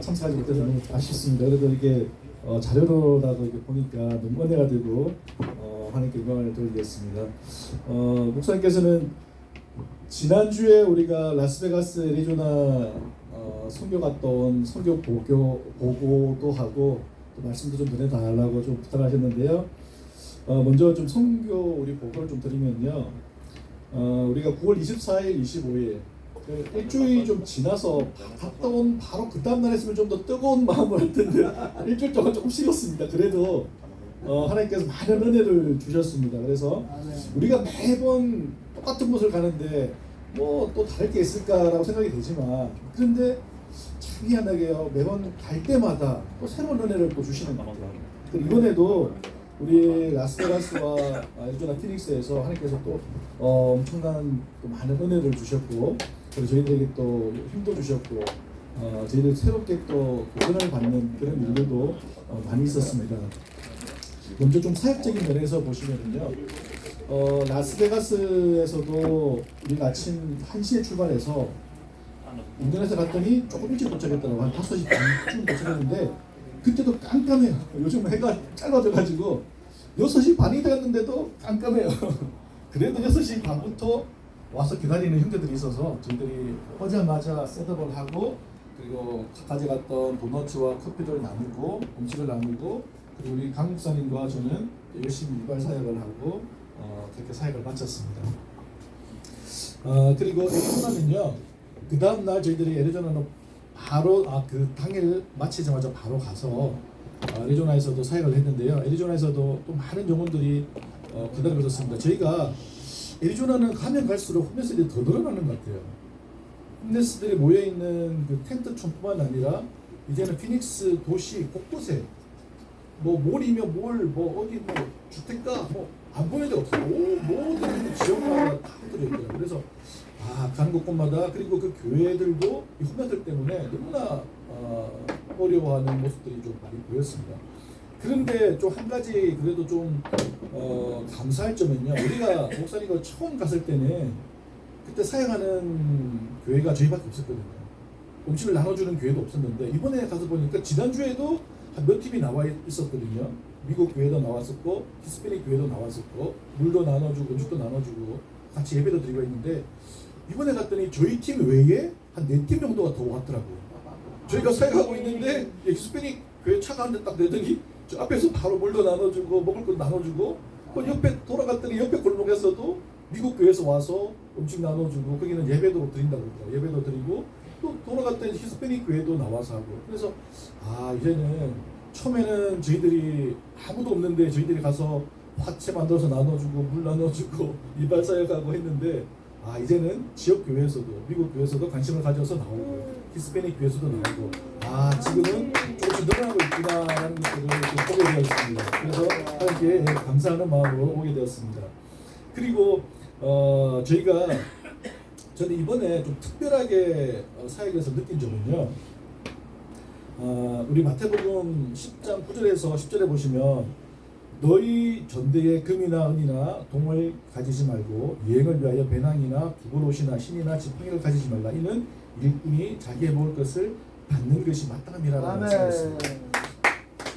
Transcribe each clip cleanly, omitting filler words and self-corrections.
참석하지 못해서 너무 아쉽습니다. 그래도 이게 자료로라도 이렇게 보니까 너무 은혜가 되고 하나님께 영광을 돌리겠습니다. 목사님께서는 지난주에 우리가 라스베가스 애리조나 선교 갔다 온 선교 보고도 하고 또 말씀도 좀 전해달라고 좀 부탁하셨는데요. 먼저 좀 선교 우리 보고를 좀 드리면요. 우리가 9월 24일, 25일 일주일이 좀 지나서 갔다 온 바로 그 다음 날 했으면 좀 더 뜨거운 마음을 할 텐데 일주일 동안 조금 식었습니다. 그래도 하나님께서 많은 은혜를 주셨습니다. 그래서 우리가 매번 똑같은 곳을 가는데 뭐 또 다를 게 있을까라고 생각이 되지만, 그런데 참 희한하게요, 매번 갈 때마다 또 새로운 은혜를 또 주시는 것 같아요. 이번에도 우리 라스베가스와 애리조나 피닉스에서 하나님께서 또 엄청난 또 많은 은혜를 주셨고, 그리고 저희들에게 또 힘도 주셨고, 저희들 새롭게 또 도전을 받는 그런 일들도 많이 있었습니다. 먼저 좀 사역적인 면에서 보시면은요, 라스베가스에서도 우리가 아침 1시에 출발해서 운전해서 갔더니 조금 일찍 도착했더라고. 한 5시 반쯤 도착했는데 그때도 깜깜해요. 요즘 해가 짧아져가지고 6시 반이 되었는데도 깜깜해요. 그래도 6시 반부터 와서 기다리는 형제들이 있어서 저희들이 오자마자 셋업을 하고, 그리고 가져갔던 도너츠와 커피를 나누고 음식을 나누고, 그리고 우리 강 목사님과 저는 열심히 유발 사역을 하고 그렇게 사역을 마쳤습니다. 그리고 애리조나는요, 그 다음 날 저희들이 애리조나는 바로 그 당일 마치자마자 바로 가서 애리조나에서도 사역을 했는데요. 애리조나에서도 또 많은 영혼들이 기다리고 있었습니다. 저희가 애리조나는 가면 갈수록 홈레스들이 더 늘어나는 것 같아요. 홈레스들이 모여있는 그 텐트촌뿐만 아니라 이제는 피닉스 도시 곳곳에 뭐 몰이며 몰, 뭐 어디 뭐 주택가 뭐 안 보이는 데 없어요. 모든 지역마다 다 들어있더라고요. 그래서 간 곳곳마다, 그리고 그 교회들도 이 홈레스들 때문에 너무나 어려워하는 모습들이 좀 많이 보였습니다. 그런데 좀 한 가지 그래도 좀 감사할 점은요, 우리가 목사님과 처음 갔을 때는 그때 사역하는 교회가 저희밖에 없었거든요. 음식을 나눠주는 교회도 없었는데, 이번에 가서 보니까 지난주에도 한 몇 팀이 나와 있었거든요. 미국 교회도 나왔었고, 히스패닉 교회도 나왔었고, 물도 나눠주고 음식도 나눠주고 같이 예배도 드리고 있는데, 이번에 갔더니 저희 팀 외에 한 4팀 정도가 더 왔더라고요. 저희가 사역하고 있는데 히스패닉 교회 차가 한 대 딱 내더니 저 앞에서 바로 물도 나눠주고 먹을 것도 나눠주고, 그 옆에 돌아갔더니 옆에 골목에서도 미국 교회에서 와서 음식 나눠주고, 거기는 예배도 드린다고 그러더라고요. 예배도 드리고, 또 돌아갔더니 히스패닉 교회도 나와서 하고. 그래서 이제는 처음에는 저희들이 아무도 없는데 저희들이 가서 화채 만들어서 나눠주고 물 나눠주고 이발 사역하고 했는데, 이제는 지역 교회에서도 미국 교회에서도 관심을 가져서 나오고 히스패닉 교회에서도 나오고, 지금은 조금씩 늘어나고 있구나라는 것들을 좀 보게 되었습니다. 그래서 하나님께 감사하는 마음으로 오게 되었습니다. 그리고 저는 이번에 좀 특별하게 사역에서 느낀 점은요, 우리 마태복음 10장 9절에서 10절에 보시면, 너희 전대에 금이나 은이나 동을 가지지 말고 여행을 위하여 배낭이나 두고옷이나 신이나 지팡이를 가지지 말라. 이는 일꾼이 자기의 먹을 것을 받는 것이 마땅함이라는 말씀이었습니다.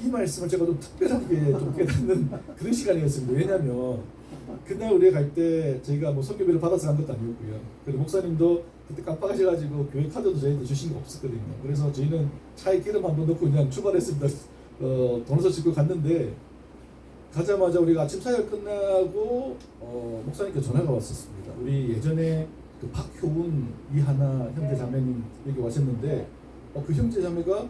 이 말씀을 제가 좀 특별하게 좀 깨닫는 그런 시간이었습니다. 왜냐하면 그날 우리가 갈 때 저희가 뭐 선교비를 받아서 간 것도 아니었고요. 그리고 목사님도 그때 깜빡하셔가지고 교회 카드도 저희한테 주신 거 없었거든요. 그래서 저희는 차에 기름 한번 넣고 그냥 출발했습니다. 도너서 싣고 갔는데, 가자마자 우리가 아침 사역 끝나고 목사님께 전화가 왔었습니다. 우리 예전에 그 박효운 이하나 형제 자매님 여기 와셨는데, 그 형제 자매가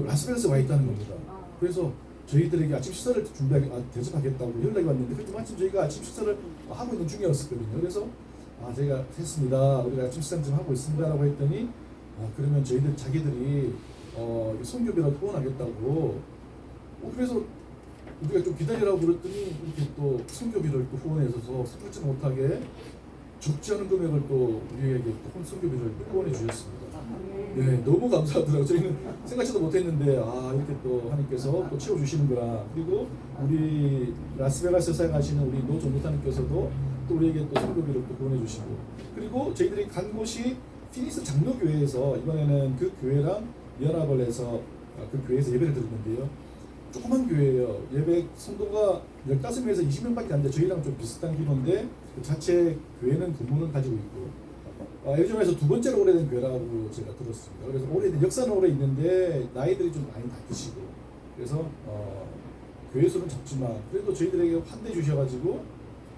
라스베가스에 와 있다는 겁니다. 그래서 저희들에게 아침 식사를 대접하겠다고 연락이 왔는데, 그때 마침 저희가 아침 식사를 하고 있는 중이었었거든요. 그래서 저희가 했습니다. 우리가 아침 식사 좀 하고 있습니다라고 했더니, 그러면 자기들이 선교비라도 후원하겠다고. 그래서 우리가 좀 기다리라고 그랬더니 이렇게 또 선교비를 또 후원해서 생각지 못하게 적지 않은 금액을 또 우리에게 또 선교비를 후원해 주셨습니다. 네, 너무 감사하더라고요. 저희는 생각지도 못했는데 이렇게 또 하나님께서 또 채워주시는구나. 그리고 우리 라스베가스에 사용하시는 우리 노 전도사님께서도 또 우리에게 또 선교비를 또 후원해 주시고, 그리고 저희들이 간 곳이 피닉스 장로교회에서 이번에는 그 교회랑 연합을 해서 그 교회에서 예배를 드렸는데요. 조그만 교회예요. 예배 성도가 15명에서 20명밖에 안 돼. 저희랑 좀 비슷한 규모인데 그 자체 교회는 건물을 가지고 있고 애리조나에서 두 번째로 오래된 교회라고 제가 들었습니다. 그래서 오래된 역사는 오래 있는데 나이들이 좀 많이 다 드시고 그래서 교회 수는 적지만 그래도 저희들에게 환대해 주셔가지고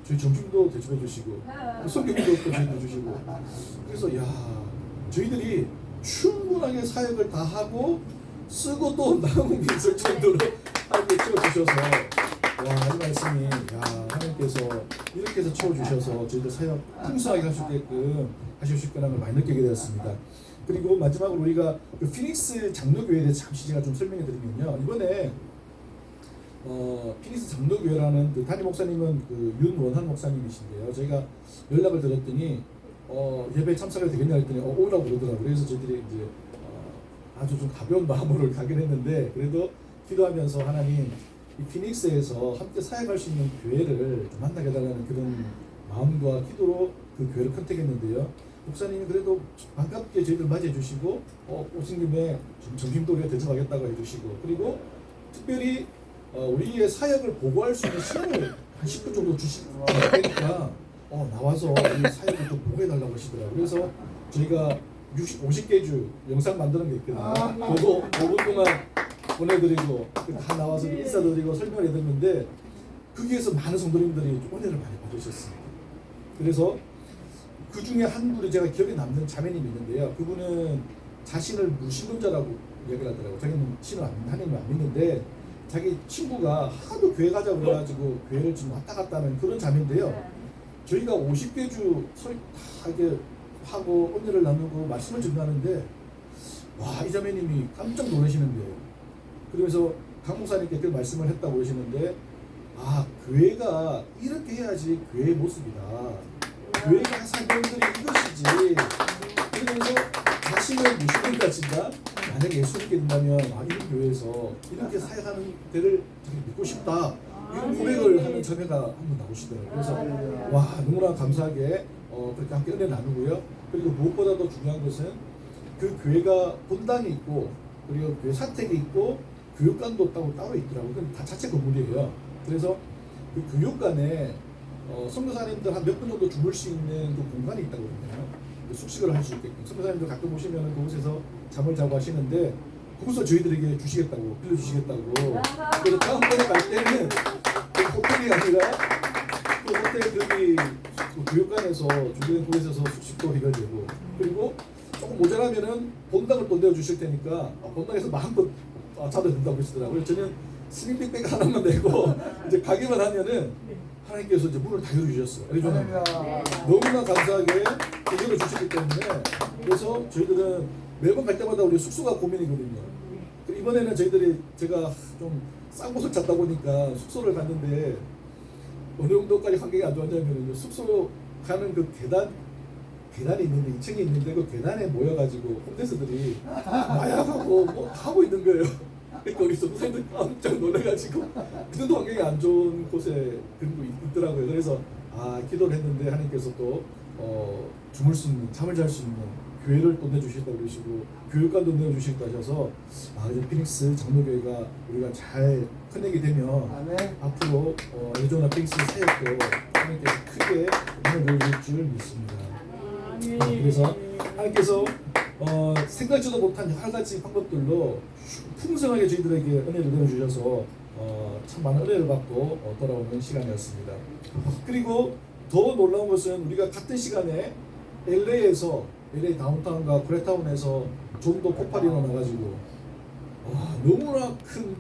저희 점심도 대접해 주시고 성경도 또 저희도 주시고 그래서 야 저희들이 충분하게 사역을 다 하고 쓰고 또 나오는 게 있을 정도로 하나님께 채워주셔서 와 이 말씀이 야 하나님께서 이렇게 해서 채워주셔서 저희들 사역 풍성하게 할 수 있게끔 하실 거라는 걸 많이 느끼게 되었습니다. 그리고 마지막으로 우리가 그 피닉스 장로교회에 대해서 잠시 제가 좀 설명해 드리면요. 이번에 피닉스 장로교회라는 그 담임 목사님은 그 윤원한 목사님이신데요. 저희가 연락을 드렸더니 예배에 참석을 되겠냐 했더니 오라고 그러더라고요. 그래서 저희들이 이제 아주 좀 가벼운 마음으로 가긴 했는데 그래도 기도하면서 하나님 이 피닉스에서 함께 사역할 수 있는 교회를 좀 만나게 해달라는 그런 마음과 기도로 그 교회를 컨택했는데요. 목사님이 그래도 반갑게 저희들 맞이해 주시고 오신 김에 점심도 우리가 대접하겠다고 해주시고 그리고 특별히 우리의 사역을 보고할 수 있는 시간을 한 10분 정도 주시니까 나와서 우리 사역을 좀 보고해달라고 하시더라고요. 그래서 저희가 50개 주 영상 만드는 게 있거든요. 그거 5분 동안 보내드리고 다 나와서 인사드리고 설명을 해드렸는데 거기에서 많은 성도님들이 은혜를 많이 받으셨습니다. 그래서 그 중에 한 분이 제가 기억에 남는 자매님이 있는데요. 그분은 자신을 무신론자라고 얘기를 하더라고요. 자기는 신을 하나님을 안 믿는데 자기 친구가 하도 교회 가자고 그래가지고 교회를 지금 왔다 갔다 하는 그런 자매인데요. 저희가 50개 주 다 이렇게 하고 은혜를 나누고 말씀을 전하는데 와 이 자매님이 깜짝 놀라시는 거예요. 그러면서 강 목사님께 그 말씀을 했다고 그러시는데 교회가 이렇게 해야지 교회의 모습이다. 교회가 사람들이 이것이지. 그러면서 자신을 무신론자지만 만약에 예수 믿게 된다면 이런 교회에서 이렇게 사역하는 데를 믿고 싶다. 이런 고백을 하는 자매가 한 분 나오시더라고요. 그래서 와 너무나 감사하게 그렇게 함께 은혜 나누고요. 그리고 무엇보다도 중요한 것은 그 교회가 본당이 있고 그리고 교회 사택이 있고 교육관도 따로 있더라고요. 그건 다 자체 건물이에요. 그래서 그 교육관에 선교사님들 한 몇 분 정도 주물 수 있는 그 공간이 있다고 그러거든요. 숙식을 할 수 있게끔. 선교사님들 가끔 오시면 그곳에서 잠을 자고 하시는데 그곳을 저희들에게 주시겠다고 빌려주시겠다고. 그래서 다음번에 갈 때는 그 호텔이 아니라 그 호텔 거기 그 교육관에서 준비된 곳에서 숙식도 해결되고 그리고 조금 모자라면은 본당을 또 내어주실 테니까 본당에서 마음껏 자도 된다고 하시더라고요. 저는 스님백백 하나만 내고 이제 가기만 하면은 하나님께서 이제 문을 다 열어주셨어요. 애리조나 너무나 감사하게 열어주시기 때문에 그래서 저희들은 매번 갈 때마다 우리 숙소가 고민이거든요. 이번에는 제가 좀 싼 곳을 찾다 보니까 숙소를 갔는데 어느 정도까지 환경이 안 좋았냐면 숙소 가는 그 계단이 있는데 2층에 있는데 그 계단에 모여가지고 홈레스들이 마약하고 뭐 하고 있는 거예요. 그러니까 우리 선생님들 깜짝 놀래가지고 그 정도 환경이 안 좋은 곳에 그런 거 있더라고요. 그래서 기도를 했는데 하나님께서 또 주물 수 있는 잠을 잘 수 있는 교회를 또 내주시겠다고 그러시고 교육관도 내주시겠다고 하셔서 이제 피닉스 장로교회가 우리가 잘 커내게 되면 앞으로 애리조나 피닉스 사역도 하나님께서 크게 은혜를 주실 줄 믿습니다. 그래서 하나님께서 생각지도 못한 여러 가지 방법들로 풍성하게 저희들에게 은혜를 내려주셔서 참 많은 은혜를 받고 돌아오는 시간이었습니다. 그리고 더 놀라운 것은 우리가 같은 시간에 LA 다운타운과 코리아타운에서 좀더 폭발이 일어나가지고 너무나 큰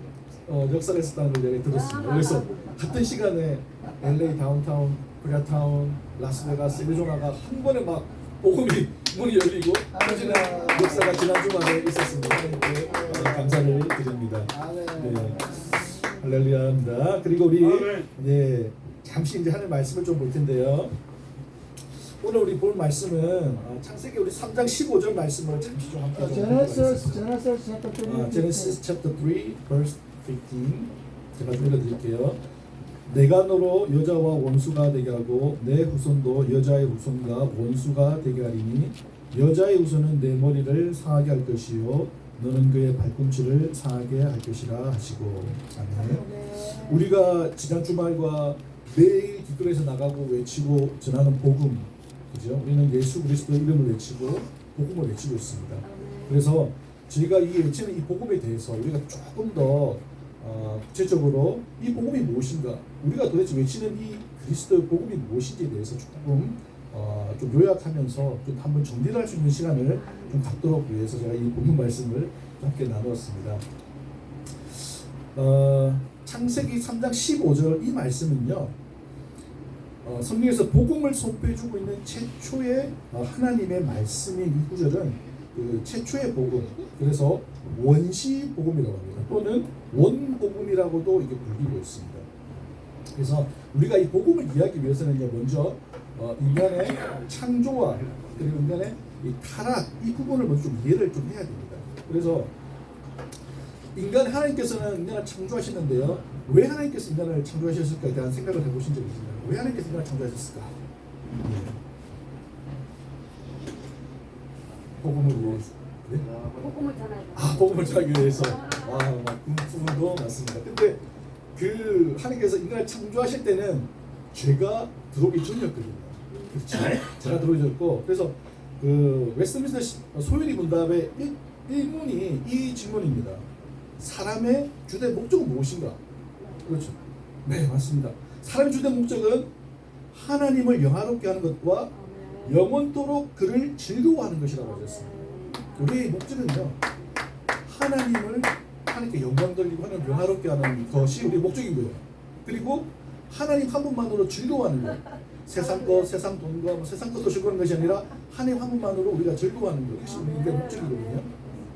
역사가 있었다는 걸 내가 들었습니다. 그래서 같은 시간에 LA 다운타운, 코리아타운, 라스베가스, 애리조나가 한 번에 막 복음이 문이 열리고 터지는 역사가 지난 주말에 있었습니다. 하나님께 감사를 드립니다. 네. 할렐루야입니다. 그리고 우리 잠시 이제 하는 말씀을 좀 볼 텐데요. 오늘 우리 볼 말씀은 창세기 우리 3장 15절 말씀을 잠시 좀 함께 좀 보겠습니다. Genesis chapter 3 verse 15 제가 좀 읽어드릴게요. 내가 너로 여자와 원수가 되게 하고 내 후손도 여자의 후손과 원수가 되게 하리니 여자의 후손은 내 머리를 상하게 할 것이요 너는 그의 발꿈치를 상하게 할 것이라 하시고. 아멘. 우리가 지난 주말과 매일 길거리에서 나가고 외치고 전하는 복음, 그죠? 우리는 예수 그리스도의 이름을 외치고 복음을 외치고 있습니다. 그래서 저희가 이 외치는 이 복음에 대해서 우리가 조금 더 구체적으로 이 복음이 무엇인가, 우리가 도대체 외치는 이 그리스도의 복음이 무엇인지에 대해서 조금 좀 요약하면서 좀 한번 정리를 할 수 있는 시간을 좀 갖도록 위해서 제가 이 복음 말씀을 함께 나누었습니다. 창세기 3장 15절 이 말씀은요, 성경에서 복음을 선포해주고 있는 최초의 하나님의 말씀인 이 구절은 그 최초의 복음, 그래서 원시 복음이라고 합니다. 또는 원복음이라고도 이게 불리고 있습니다. 그래서 우리가 이 복음을 이해하기 위해서는 이제 먼저 인간의 창조와 그리고 인간의 이 타락, 이 부분을 먼저 좀 이해를 좀 해야 됩니다. 그래서 하나님께서는 인간을 창조하시는데요, 왜 하나님께서 인간을 창조하셨을까에 대한 생각을 해보신 적이 있나요? 왜 하나님께서 인간을 창조하셨을까? 복음을 위해서. 네? 복음을 전하기. 복음을 전하기 위해서. 그 부분도 맞습니다. 근데 그 하나님께서 인간을 창조하실 때는 죄가 들어오기 전이었거든요. 그렇죠? 죄가 들어오기 전이었고, 그래서 그 웨스트민스터 소유리 문답의 1문이 이 질문입니다. 사람의 주된 목적은 무엇인가? 그렇죠. 네, 맞습니다. 사람의 주된 목적은 하나님을 영화롭게 하는 것과 영원토록 그를 즐거워하는 것이라고 하셨습니다. 우리의 목적은요, 하나님께 영광 돌리고 하나님 영화롭게 하는 것이 우리의 목적인 거예요. 그리고 하나님 한 분만으로 즐거워하는 것, 세상 것, 세상 돈과 세상 것도 즐거워하는 것이 아니라 하나님 한 분만으로 우리가 즐거워하는 것, 이것이 우리의 목적이거든요.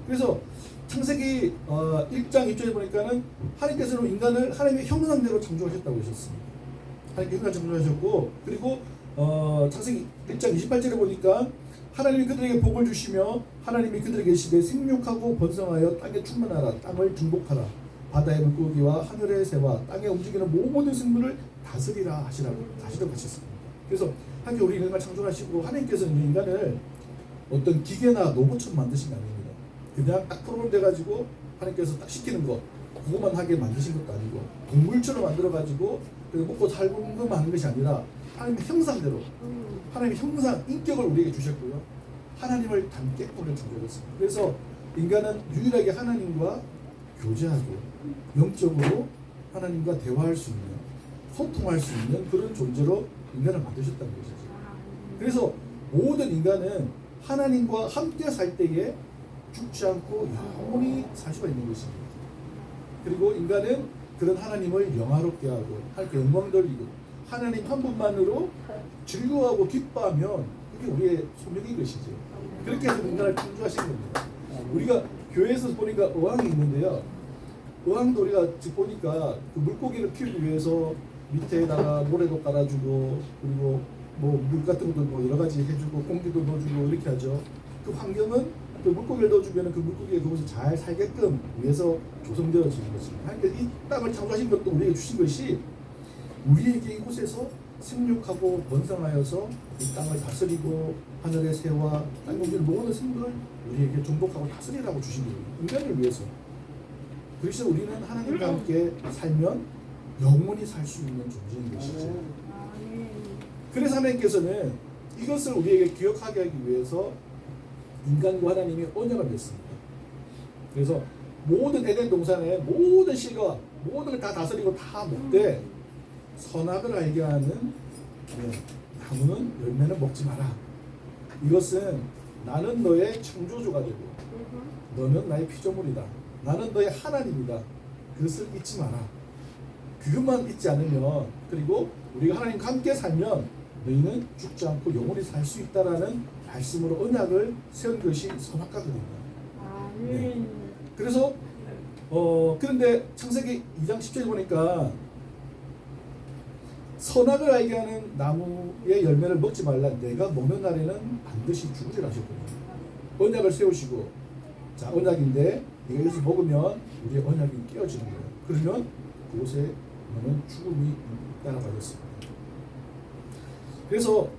그래서 창세기 1장 2절에 보니까는 하나님께서는 인간을 하나님의 형상대로 창조하셨다고 하셨습니다. 하나님께 인간을 창조하셨고, 그리고 창세기 1장 28절에 보니까 하나님이 그들에게 복을 주시며 하나님이 그들에게 이르시되 생육하고 번성하여 땅에 충만하라, 땅을 정복하라, 바다의 물고기와 하늘의 새와 땅에 움직이는 모든 생물을 다스리라 하시라고 하셨습니다. 그래서 하나님께 우리 인간을 창조하시고, 하나님께서는 인간을 어떤 기계나 로봇처럼 만드신 게 아닙니다. 그냥 딱 프로그램 돼가지고 하나님께서 딱 시키는 거 그것만 하게 만드신 것도 아니고, 동물처럼 만들어가지고 먹고 살고 것만 하는 것이 아니라 하나님의 형상대로, 하나님의 형상, 인격을 우리에게 주셨고요, 하나님을 닮게 우리를 창조했습니다. 그래서 인간은 유일하게 하나님과 교제하고 영적으로 하나님과 대화할 수 있는, 소통할 수 있는 그런 존재로 인간을 만드셨다는 것이죠. 그래서 모든 인간은 하나님과 함께 살 때에 죽지 않고 영원히 살 수가 있는 것입니다. 그리고 인간은 그런 하나님을 영화롭게 하고 하나님께 영광 돌리고 하나님 한 분만으로 즐거워하고 기뻐하면 그게 우리의 소명인 것이죠. 그렇게 해서 인간을 창조하신 겁니다. 우리가 교회에서 보니까 어항이 있는데요, 어항도 우리가 보니까 그 물고기를 키우기 위해서 밑에다가 모래도 깔아주고, 그리고 뭐 물 같은 것도 뭐 여러 가지 해주고 공기도 넣어주고 이렇게 하죠. 그 환경은 그 물고기를 넣어주면 그 물고기가 그곳에 잘 살게끔 위해서 조성되어지는 것입니다. 하나님께서 이 땅을 창조하신 것도 우리에게 주신 것이 우리에게 이곳에서 생육하고 번성하여서 이 땅을 다스리고 하늘의 새와 땅에 움직이는 모든 생물을 우리에게 정복하고 다스리라고 주신 거예요. 인간을 위해서. 그래서 우리는 하나님과 함께 살면 영원히 살 수 있는 존재인 것이죠. 그래서 하나님께서는 이것을 우리에게 기억하게 하기 위해서 인간과 하나님이 언약을 맺습니다. 그래서 모든 에덴 동산의 모든 실과 모든 걸 다 다스리고 다 먹되 선악을 알게 하는 나무는 열매는 먹지 마라. 이것은 나는 너의 창조주가 되고 너는 나의 피조물이다. 나는 너의 하나님이다. 그것을 잊지 마라. 그것만 잊지 않으면, 그리고 우리가 하나님과 함께 살면 너희는 죽지 않고 영원히 살 수 있다라는 말씀으로 언약을 세운 것이 선악과거든요. 네. 그래서 그런데 창세기 2장 10절에 보니까 선악을 알게 하는 나무의 열매를 먹지 말라. 내가 먹는 날에는 반드시 죽으리라 하셨거든요. 언약을 세우시고, 자, 언약인데 네가 이것을 먹으면 우리의 언약이 깨어지는 거예요. 그러면 그곳에 너는 죽음이 있다라고 하셨습니다. 그래서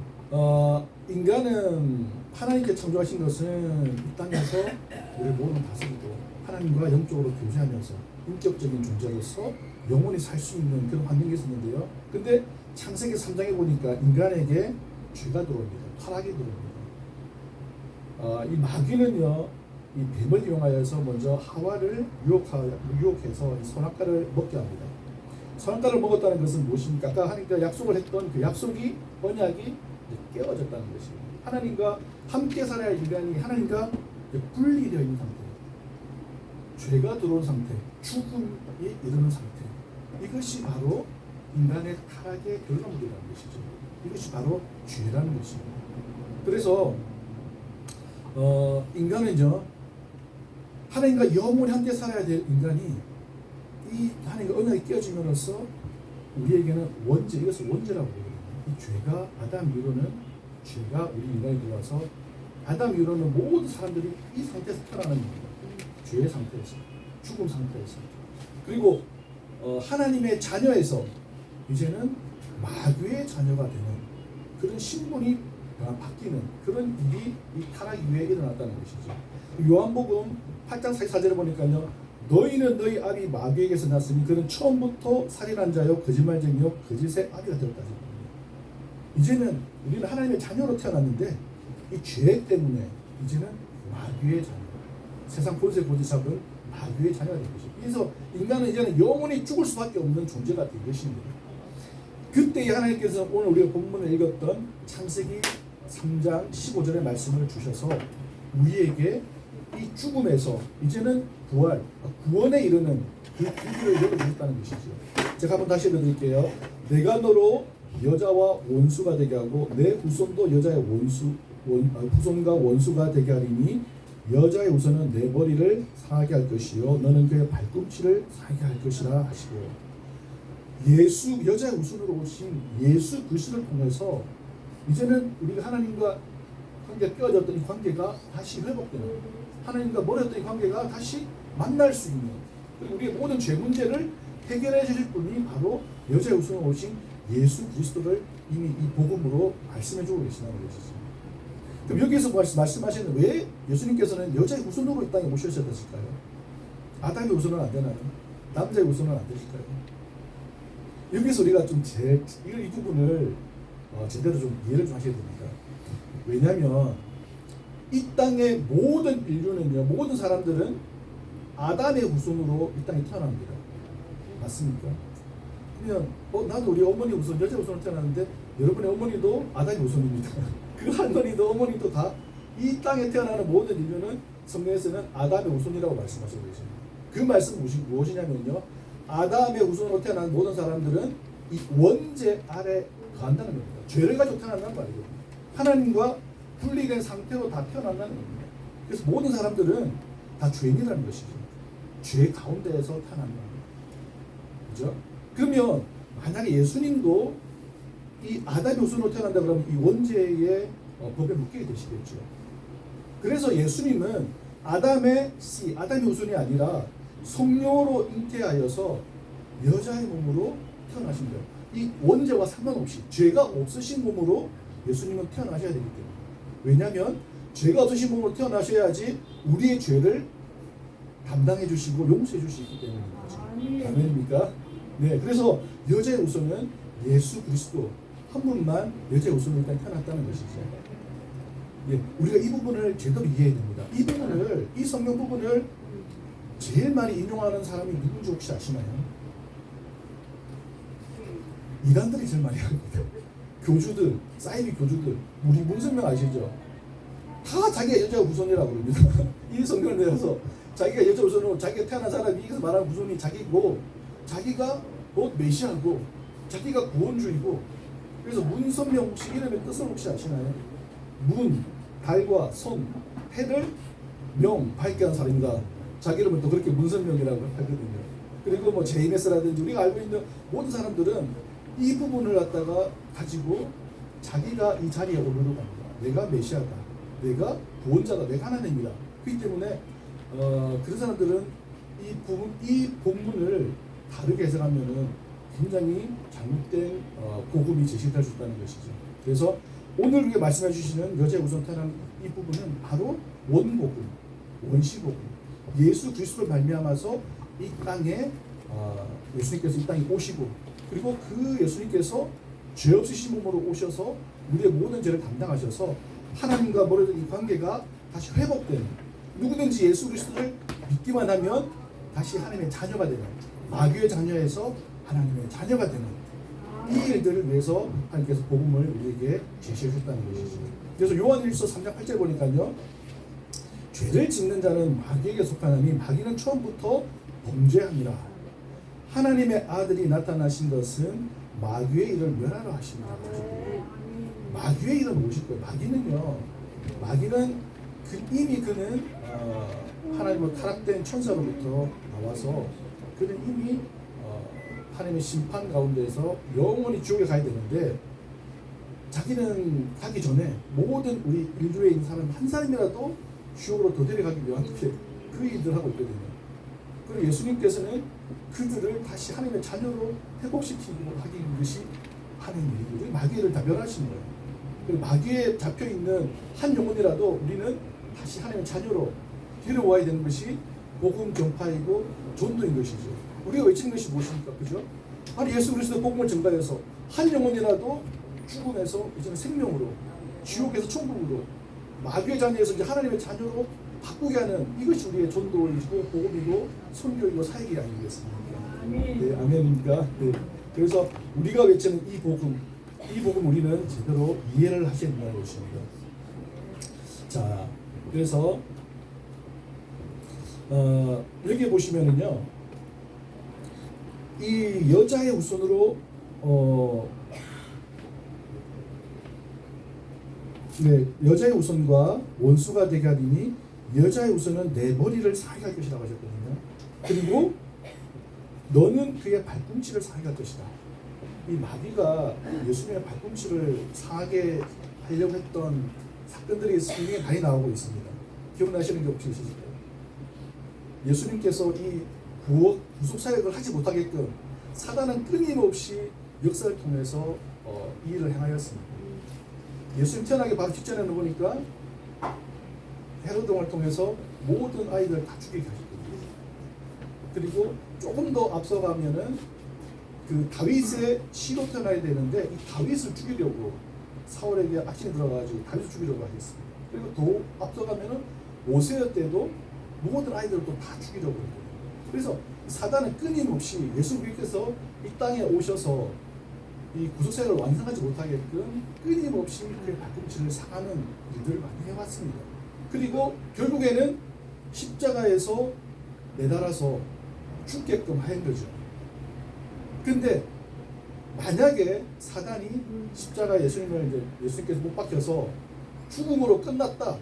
인간은 하나님께 창조하신 것은 이 땅에서 우리 모든 다스리고 하나님과 영적으로 교제하면서 인격적인 존재로서 영원히 살 수 있는 그런 환경이 있었는데요. 근데 창세기 3장에 보니까 인간에게 죄가 들어옵니다. 타락이 들어옵니다. 이 마귀는요, 이 뱀을 이용하여서 먼저 하와를 유혹해서 이 선악과를 먹게 합니다. 선악과를 먹었다는 것은 무엇입니까? 아까 하나님과 약속을 했던 그 약속이, 언약이 깨어졌다는 것입니다. 하나님과 함께 살아야 할 인간이 하나님과 분리되어 있는 상태, 죄가 들어온 상태, 죽음이 이르는 상태, 이것이 바로 인간의 타락의 결과물이라는 것이죠. 이것이 바로 죄라는 것입니다. 그래서 인간은요, 하나님과 영원히 함께 살아야 될 인간이 이 하나님과 언약이 깨어짐으로써 우리에게는 원죄, 이것을 원죄라고 부릅니다. 이 죄가 아담 이후로는 죄가 우리 인간에 들어와서 아담 이후로는 모든 사람들이 이 상태에서 태어나는 겁니다. 죄의 상태에서, 죽음 상태에서. 그리고 하나님의 자녀에서 이제는 마귀의 자녀가 되는 그런 신분이 바뀌는 그런 일이 이 타락 이후에 일어났다는 것이죠. 요한복음 8장 44절에 보니까요, 너희는 너희 아비 마귀에게서 났으니 그는 처음부터 살인한 자요 거짓말쟁이요 거짓의 아비가 되었다. 이제는 우리는 하나님의 자녀로 태어났는데 이 죄 때문에 이제는 마귀의 자녀, 세상 본세 고지잡은 마귀의 자녀가 된 것입니다. 그래서 인간은 이제는 영원히 죽을 수밖에 없는 존재가 된 것입니다. 그때 하나님께서 오늘 우리가 본문을 읽었던 창세기 3장 15절의 말씀을 주셔서 우리에게 이 죽음에서 이제는 부활, 구원에 이르는 그 길을 열어주셨다는 것이죠. 제가 한번 다시 읽어드릴게요. 내가 너로 여자와 원수가 되게 하고 내 후손도 여자의 후손과 원수가 되게 하리니 여자의 후손은 내 머리를 상하게 할 것이요 너는 그의 발꿈치를 상하게 할 것이라 하시고, 예수, 여자의 후손으로 오신 예수 그리스도를 통해서 이제는 우리가 하나님과 관계가 깨어졌던 이 관계가 다시 회복되는, 하나님과 멀었던 이 관계가 다시 만날 수 있는, 그리고 우리의 모든 죄 문제를 해결해 주실 분이 바로 여자의 후손으로 오신 예수 그리스도를 이미 이 복음으로 말씀해 주고 계시다는 것이죠. 그럼 여기에서 말씀하시는 왜 예수님께서는 여자의 후손으로 이 땅에 모셔셨을까요? 아담의 후손은 안 되나요? 남자의 후손은 안 되실까요? 여기서 우리가 좀 이 부분을 제대로 좀 이해를 좀 하셔야 됩니다. 왜냐하면 이 땅의 모든 인류는요, 모든 사람들은 아담의 후손으로 이 땅에 태어납니다. 맞습니까? 그러면 나도 우리 어머니 후손, 여자 후손으로 태어났는데 여러분의 어머니도 아담의 후손입니다. 그 할머니도 어머니도 다 이 땅에 태어나는 모든 인류는 성경에서는 아담의 후손이라고 말씀하시고 계십니다. 그 말씀 무엇이냐면요, 아담의 후손으로 태어난 모든 사람들은 이 원죄 아래 거한다는 겁니다. 죄를 가지고 태어난다는 말이거든요. 하나님과 분리된 상태로 다 태어난다는 겁니다. 그래서 모든 사람들은 다 죄인이라는 것이죠. 죄 가운데에서 태어난다는 거예요. 그죠? 그러면 만약에 예수님도 이 아담의 후손으로 태어난다 그러면 이 원죄의 법에 묶이게 되시겠죠. 그래서 예수님은 아담의 씨, 아담의 후손이 아니라 성령으로 잉태하여서 여자의 몸으로 태어나신 거예요. 이 원죄와 상관없이 죄가 없으신 몸으로 예수님은 태어나셔야 되기 때문에. 왜냐하면 죄가 없으신 몸으로 태어나셔야지 우리의 죄를 담당해 주시고 용서해 주시기 때문인 거죠. 아멘입니까? 네, 그래서 여자의 후손은 예수 그리스도 한 분만 여자의 후손으로 일단 태어났다는 것이죠. 예, 우리가 이 부분을 제대로 이해해야 됩니다. 이 부분을, 이 성경 부분을 제일 많이 인용하는 사람이 누군지 혹시 아시나요? 이단들이 제일 많이 합니다. 교주들, 사이비 교주들, 우리 문선명 아시죠? 다 자기가 여자 후손이라고 그럽니다. 이 성경을 내어서 자기가 여자 후손으로 자기가 태어난 사람이 여기서 말하는 후손이 자기고, 자기가 곧 메시아고, 자기가 구원주이고. 그래서 문선명 혹시 이름의 뜻을 혹시 아시나요? 문, 달과 선, 해를 명, 밝게 한 사람입니다. 자기 이름은 또 그렇게 문선명이라고 하거든요. 그리고 뭐 제이메스라든지 우리가 알고 있는 모든 사람들은 이 부분을 갖다가 가지고 자기가 이 자리에 오르러 갑니다. 내가 메시아다, 내가 구원자다, 내가 하나님이다. 그렇기 때문에 그런 사람들은 이 본문을 다르게 해석하면은 굉장히 잘못된 복음이 제시될 수 있다는 것이죠. 그래서 오늘 우리가 말씀해 주시는 여자의 후손 태어난 이 부분은 바로 원복음, 원시복음, 예수 그리스도를 말미암아서 이 땅에 예수님께서 이 땅에 오시고, 그리고 그 예수님께서 죄 없으신 몸으로 오셔서 우리의 모든 죄를 담당하셔서 하나님과 멀어진 이 관계가 다시 회복되는, 누구든지 예수 그리스도를 믿기만 하면 다시 하나님의 자녀가 되는, 마귀의 자녀에서 하나님의 자녀가 되는 이 일들을 위해서 하나님께서 복음을 우리에게 제시해 줬다는 것이죠. 그래서 요한일서 3장 8절 보니까요, 죄를 짓는 자는 마귀에게 속하나니 마귀는 처음부터 범죄함이라. 하나님의 아들이 나타나신 것은 마귀의 일을 멸하러 하십니다. 마귀의 일은 무엇일까요? 마귀는 이미 그는 하나님으로 타락된 천사로부터 나와서 그는 이미 하나님의 심판 가운데서 영원히 지옥에 가야 되는데, 자기는 가기 전에 모든 우리 인류에 있는 사람 한 사람이라도 지옥으로 더 데려가기 위한 그 일들을 하고 있거든요. 그리고 예수님께서는 그들을 다시 하나님의 자녀로 회복시키고 하기 위한 것이 하나님의 일이고, 마귀를 다 멸하신 거예요. 그리고 마귀에 잡혀있는 한 영혼이라도 우리는 다시 하나님의 자녀로 데려와야 되는 것이 복음 전파이고 전도인 것이죠. 우리가 외치는 것이 무엇입니까? 그죠? 아니, 예수 그리스도의 복음을 전가해서 한 영혼이라도 죽음에서 이제는 생명으로, 지옥에서 천국으로, 마귀의 자녀에서 이제 하나님의 자녀로 바꾸게 하는, 이것이 우리의 전도이고 복음이고 선교이고 사역이 아니겠습니까? 네, 아멘입니까? 네. 그래서 우리가 외치는 이 복음 우리는 제대로 이해를 하셔야 된다는 것입니다. 자, 그래서 여기 보시면은요, 이 여자의 후손으로 여자의 후손과 원수가 되게 하리니 여자의 후손은 내 머리를 상하게 할 것이라고 하셨거든요. 그리고 너는 그의 발꿈치를 상하게 할 것이다. 이 마귀가 예수님의 발꿈치를 상하게 하려고 했던 사건들이 성경에 많이 나오고 있습니다. 기억나시는 게 혹시 있으실까요? 예수님께서 이 구속 사역을 하지 못하게끔 사단은 끊임없이 역사를 통해서 이 일을 행하였습니다. 예수님 태어나기 바로 직전에는 보니까 헤로드 왕을 통해서 모든 아이들 다 죽이게 하셨거든요. 그리고 조금 더 앞서가면은 그 다윗의 씨로 태어나야 되는데 이 다윗을 죽이려고 사울에게 악신이 들어가가지고 다윗을 죽이려고 하겠습니다. 그리고 더 앞서가면은 오세아 때도 모든 아이들을 또 다 죽이려고 했거든요. 그래서 사단은 끊임없이 예수 그리스도께서 이 땅에 오셔서 이 구속사역을 완성하지 못하게끔 끊임없이 그의 발꿈치를 상하는 일들을 많이 해왔습니다. 그리고 결국에는 십자가에서 매달아서 죽게끔 한 거죠. 근데 만약에 사단이 십자가 예수님께서 못 박혀서 죽음으로 끝났다,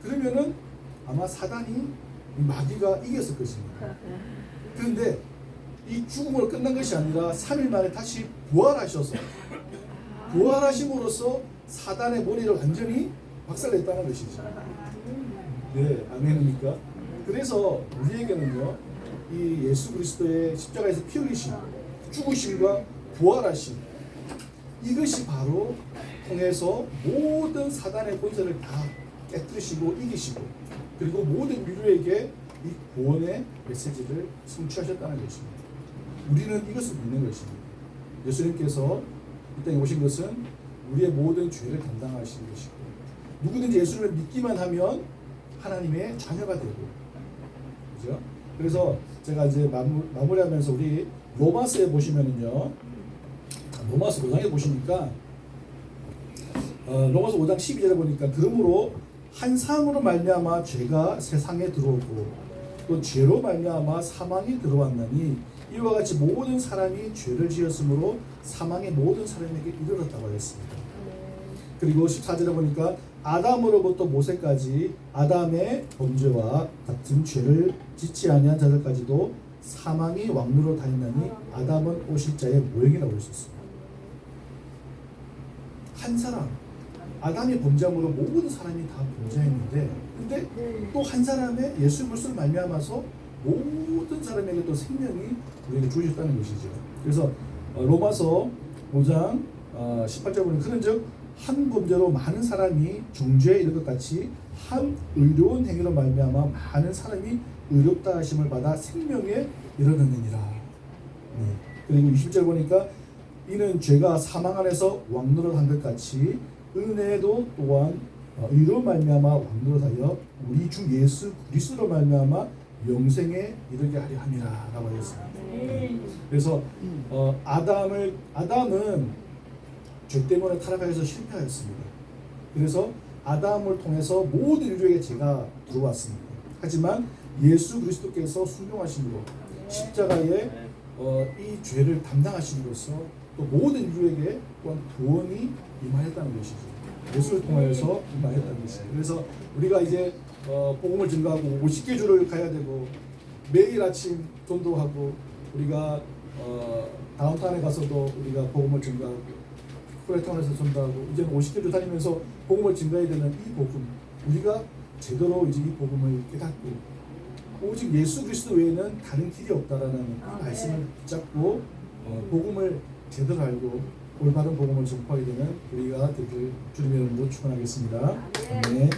그러면은 아마 사단이 마귀가 이겼을 것입니다. 그런데 이 죽음으로 끝난 것이 아니라 3일 만에 다시 부활하셔서 부활하심으로써 사단의 머리를 완전히 박살냈다는 것이죠. 네, 아멘입니까? 그래서 우리에게는요, 이 예수 그리스도의 십자가에서 피 흘리심, 죽으심과 부활하심, 이것이 바로 통해서 모든 사단의 권세를 다 깨뜨리시고 이기시고, 그리고 모든 인류에게 이 구원의 메시지를 성취하셨다는 것입니다. 우리는 이것을 믿는 것입니다. 예수님께서 이 땅에 오신 것은 우리의 모든 죄를 담당하신 것이고, 누구든지 예수님을 믿기만 하면 하나님의 자녀가 되고, 그죠? 그래서 제가 이제 마무리하면서 우리 로마서에 보시면은요, 로마서 5장에 보시니까 로마서 5장 12절에 보니까 그러므로 한 사람으로 말미암아 죄가 세상에 들어오고 또 죄로 말미암아 사망이 들어왔나니 이와 같이 모든 사람이 죄를 지었으므로 사망의 모든 사람에게 이르렀다고 하였습니다. 그리고 14절에 보니까 아담으로부터 모세까지 아담의 범죄와 같은 죄를 짓지 아니한 자들까지도 사망이 왕노로 다니나니 아담은 오실 자의 모형이라고 했었습니다. 한 사람, 아담이 범죄함으로 모든 사람이 다 범죄했는데, 근데 또 한 사람의 예수 그리스도를 말미암아서 모든 사람에게 또 생명이 우리에게 주어졌다는 것이죠. 그래서 로마서 5장 18절 보면 그런즉 한 범죄로 많은 사람이 정죄에 이를 것 같이 한 의로운 행위로 말미암아 많은 사람이 의롭다 하심을 받아 생명에 이르느니라. 네. 그리고 20절 보니까 이는 죄가 사망 안에서 왕노릇한 것 같이 은혜도 또한 의로 말미암아 왕노릇하여 우리 주 예수 그리스도로 말미암아 영생에 이르게 하려 함이라라고 하였습니다. 그래서 아담은 죄 때문에 타락하여서 실패하였습니다. 그래서 아담을 통해서 모든 인류에게 죄가 들어왔습니다. 하지만 예수 그리스도께서 순종하심으로 십자가에 이 죄를 담당하심으로써 또 모든 인류에게 또한 구원이 임하였다는 것이죠. 예수를 통하여서 임하였다는 것이죠. 그래서 우리가 이제 복음을 증거하고 50개 주를 가야 되고 매일 아침 전도하고 우리가 다운타운에 가서도 우리가 복음을 증거하고 프레타운에서 전도하고 이제는 50개 주 다니면서 복음을 증거해야 되는 이 복음, 우리가 제대로 이제 이 복음을 깨닫고 오직 예수 그리스도 외에는 다른 길이 없다라는 이 말씀을 붙잡고 복음을 제대로 알고 올바른 복음을 전파하게 되는 우리가 되길 주님의 이름으로 축원하겠습니다. 아멘.